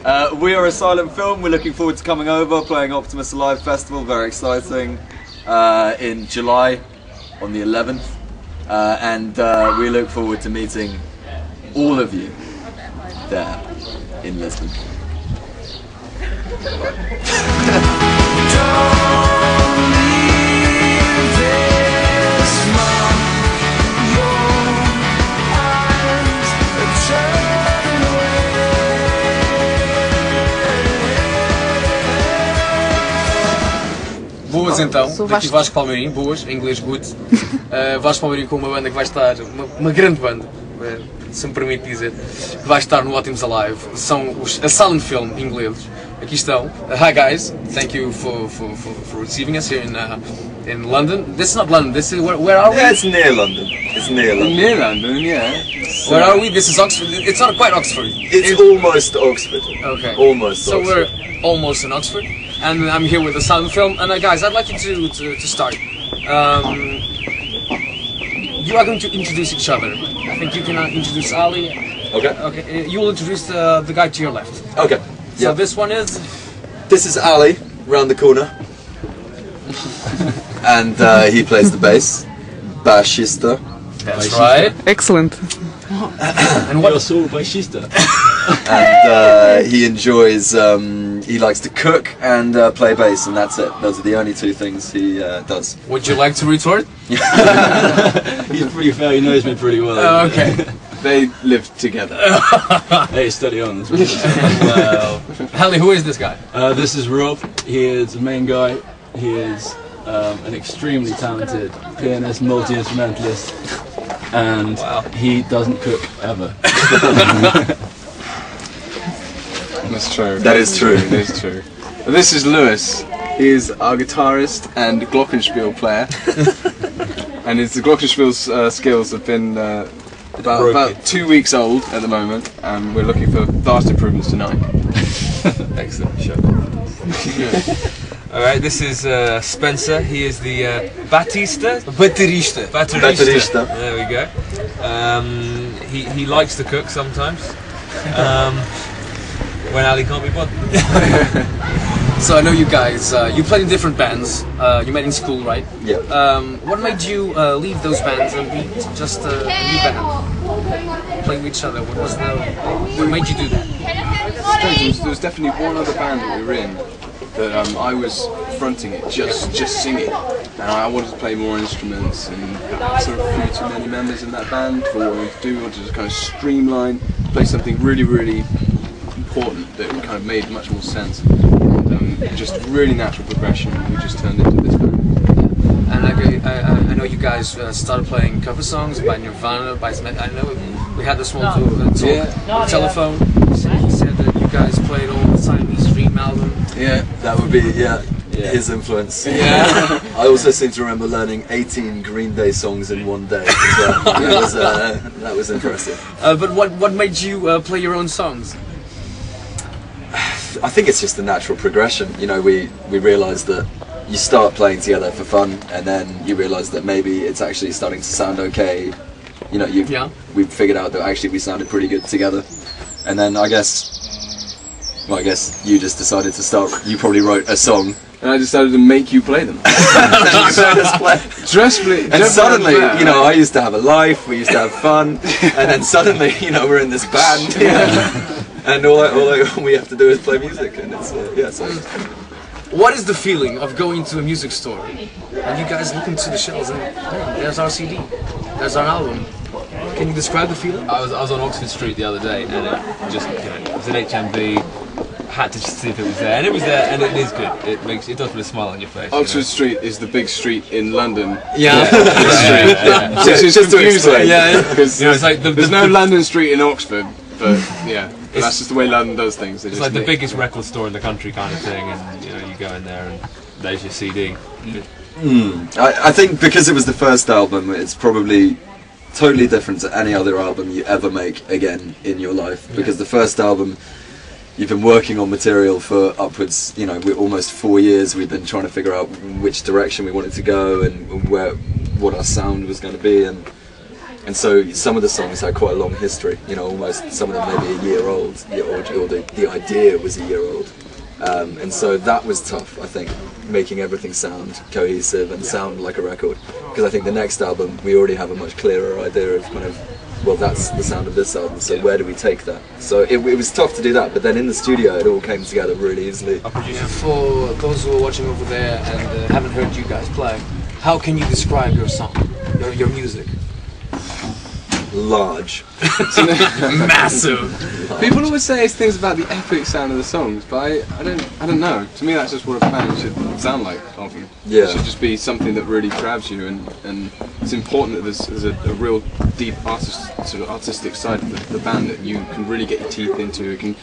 We are a silent film. We're looking forward to coming over, playing Optimus Alive Festival, very exciting, in July on the 11th. And we look forward to meeting all of you there in Lisbon. Boas então, daqui Vasco Palmeirim, boas, em inglês good. Vasco Palmeirim com uma banda que vai estar, uma grande banda, se me permite dizer, que vai estar no Optimus Alive. São os a silent film ingleses. Aqui estão. Hi guys, thank you for receiving us here in London. This is not London. This is where are we? Yeah, it's near London. It's near London. Near London, yeah. So, where are we? This is Oxford. It's not quite Oxford. It's almost Oxford. Okay. Almost. So Oxford. we're almost in Oxford, and I'm here with the silent film. And guys, I'd like you to start. You are going to introduce each other. I think you can introduce Ali. Okay. Okay. You will introduce the guy to your left. Okay. So yep. this one is. This is Ali, round the corner, and he plays the bass, bassista. That's right. Excellent. And what? You're so bassista. And he enjoys. He likes to cook and play bass, and that's it. Those are the only two things he does. Would you like to retort? He's pretty fair. He knows me pretty well. Okay. They live together. Hey, steady on. Well, Hallie, who is this guy? This is Rob. He is the main guy. He is an extremely talented pianist, multi-instrumentalist, and he doesn't cook ever. That's true. That is true. That is true. This is Lewis. He is our guitarist and glockenspiel player. And the glockenspiel skills have been about 2 weeks old at the moment, and we're looking for vast improvements tonight. Excellent, sure. Alright, this is Spencer. He is the baterista. There we go. He likes to cook sometimes. When Ali can't be bothered. So I know you guys. You played in different bands. You met in school, right? Yeah. What made you leave those bands and be just a new band? Play with each other. What made you do that? There was definitely one other band that we were in that I was fronting it, just singing, and I wanted to play more instruments, and sort of few too many members in that band for what we wanted to do. We wanted to just kind of streamline, play something really, really important that kind of made much more sense, and just really natural progression. We just turned into this band. And I know you guys started playing cover songs by Nirvana, by Smith. I know we had this one talk on the telephone. He said that you guys played all the Siamese Dream album. Yeah, that would be his influence. Yeah. I also seem to remember learning 18 Green Day songs in one day. So that was impressive. But what made you play your own songs? I think it's just a natural progression. You know, we realised that you start playing together for fun, and then you realise that maybe it's actually starting to sound okay. You know, we figured out that actually we sounded pretty good together, and then I guess you just decided to start. You probably wrote a song, and I decided to make you play them. And suddenly, you know, I used to have a life. We used to have fun, and then suddenly, you know, we're in this band. And all we have to do is play music, and it's So. What is the feeling of going to a music store and you guys look into the shelves and there's our CD, there's our album? Can you describe the feeling? I was on Oxford Street the other day, and it just, it was an HMV. Had to just see if it was there, and it was there, and it is good. It does put a smile on your face. Oxford Street is the big street in London. Yeah. Just to explain. Because it's like there's no London Street in Oxford, but that's just the way London does things. It's like the biggest record store in the country kind of thing, and you go in there and there's your CD. I think because it was the first album, it's probably totally different to any other album you ever make again in your life. Because the first album, you've been working on material for upwards, we're almost 4 years. We've been trying to figure out which direction we wanted to go and what our sound was going to be. And And so some of the songs had quite a long history, you know, almost some of them maybe a year old, or the idea was a year old. And so that was tough, I think, making everything sound cohesive and sound like a record. Because I think the next album, we already have a much clearer idea of kind of, well, that's the sound of this album, so where do we take that? So it was tough to do that, but then in the studio it all came together really easily. For those who are watching over there and haven't heard you guys play, how can you describe your song, your music? Large. Massive. People always say things about the epic sound of the songs, but I don't know. To me, that's just what a band should sound like. Often, Yeah. It should just be something that really grabs you, and it's important that there's a real deep artistic side of the band that you can really get your teeth into. It can,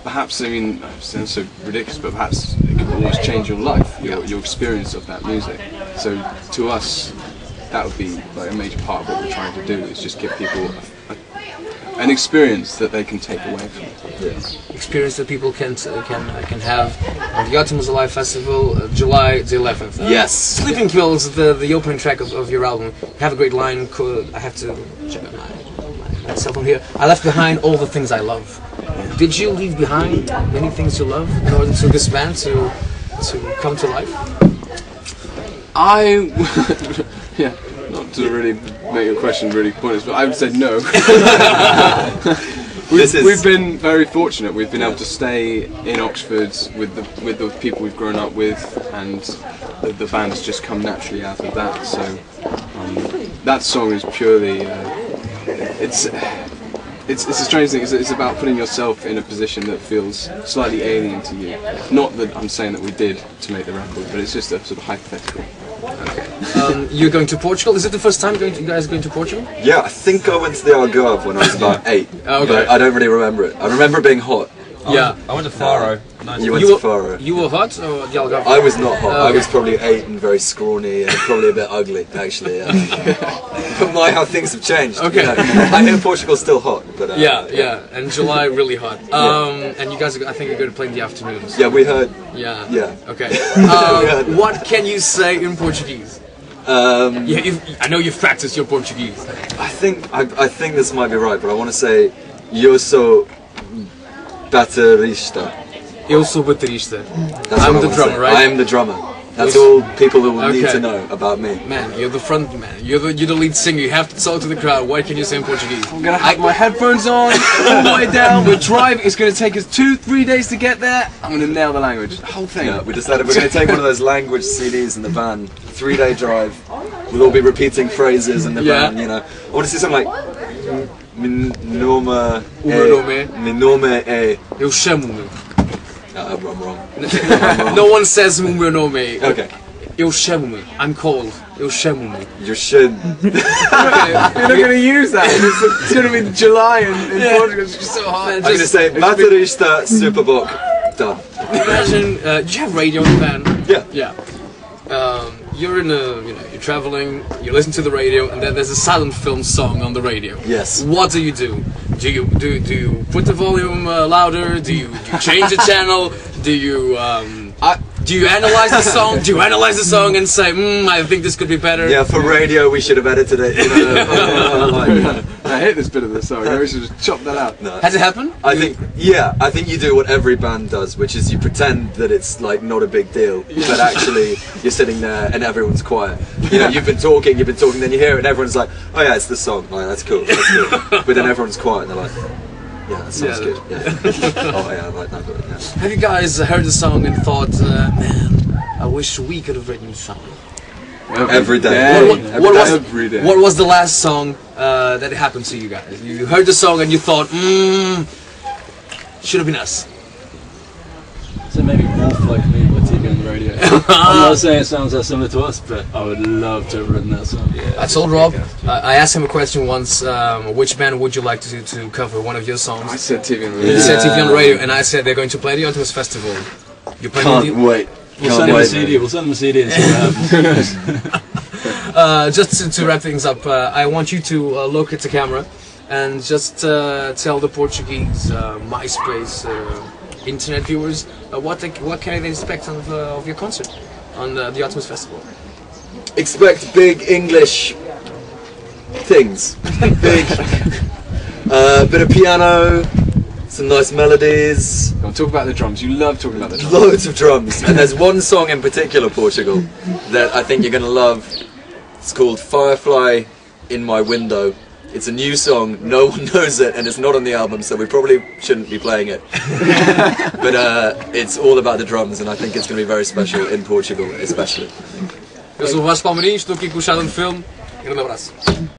perhaps, I mean, it sounds so ridiculous, but perhaps it can almost change your life, your experience of that music. So to us, that would be like a major part of what we're trying to do, is just give people an experience that they can take away from it. Yeah. Experience that people can have on the Optimus Alive Festival, July the 11th. Yes. Sleeping Pills, the opening track of your album. You have a great line called, I have to check my cell phone here. I left behind all the things I love. Did you leave behind many things you love in order for this band to come to life? Yeah, not to really make your question really pointless, but I would say no. We've been very fortunate. We've been able to stay in Oxford with the people we've grown up with, and the band has just come naturally out of that. So that song is purely it's a strange thing. It's about putting yourself in a position that feels slightly alien to you. Not that I'm saying that we did to make the record, but it's just a sort of hypothetical. You're going to Portugal. Is it the first time you guys going to Portugal? Yeah, I think I went to the Algarve when I was about 8. Okay. But I don't really remember it. I remember it being hot. Yeah. I went to Faro. You went to Faro. You were hot or the Algarve? I was not hot. Okay. I was probably 8 and very scrawny and probably a bit ugly, actually. But how things have changed. Okay. You know. I hear Portugal's still hot, but yeah, and July really hot. And you guys, I think, are going to play in the afternoons. Yeah, we heard. Yeah. Yeah. Okay. What can you say in Portuguese? I know you've practiced your Portuguese. I think this might be right, but I want to say, eu sou baterista. Eu sou baterista. That's I'm what I the wanna drummer, say. right? I am the drummer. That's all people will need to know about me. Man, you're the front man. You're the lead singer. You have to talk to the crowd. What can you say in Portuguese? I'm gonna have my headphones on all the way down. We're driving. It's gonna take us 2-3 days to get there. I'm gonna nail the language, the whole thing. Yeah, we decided we're going to take one of those language CDs in the van. 3-day drive. We'll all be repeating phrases in the van. You know, I want to see something like mi nome é. Eu chamo-me. I'm wrong. No one says o meu nome. Okay. Eu chamo-me. I'm cold. Eu chamo-me. You should. You're not gonna use that. It's gonna be July in Portugal. It's just so hot. I'm going to say baterista Superbook. Done. Imagine, do you have radio in the van? Yeah. Yeah. You're in you're traveling, you listen to the radio, and then there's a silent film song on the radio. Yes. What do? Do you put the volume louder? Do you change the channel? Do you analyze the song? Do you analyze the song and say, I think this could be better? Yeah, for radio we should have edited it. You know, I hate this bit of the song. We should just chop that out. No. Has it happened? I think you do what every band does, which is you pretend that it's like not a big deal, but actually you're sitting there and everyone's quiet. You know, you've been talking, then you hear it and everyone's like, oh yeah, it's the song. Like, that's cool. But then everyone's quiet and they're like, yeah, that sounds good. Yeah. Oh yeah, I like that. But, yeah. Have you guys heard the song and thought, man, I wish we could have written the song? Every day. What was the last song that happened to you guys? You heard the song and you thought, should have been us. So maybe Wolf Like Me by TV on the radio. I'm not saying it sounds that similar to us, but I would love to have written that song. Yeah. I told Rob, I asked him a question once, which band would you like to cover one of your songs? I said TV on the radio. He said TV on the radio, and I said they're going to play the Optimus Festival. You Can't wait. We'll send them a CD. We'll send them a CD and see what happens. Just to wrap things up, I want you to look at the camera and just tell the Portuguese MySpace internet viewers what can they expect of your concert on the Optimus Festival. Expect big English. things. Big, bit of piano, some nice melodies. Go on, talk about the drums. You love talking about the drums. Loads of drums. And there's one song in particular, Portugal, that I think you're going to love. It's called Firefly in My Window. It's a new song, no one knows it, and it's not on the album, so we probably shouldn't be playing it. But it's all about the drums, and I think it's going to be very special in Portugal, especially. Eu sou o Vasco Palmeirim, estou aqui com o Shadow Film. Grande abraço.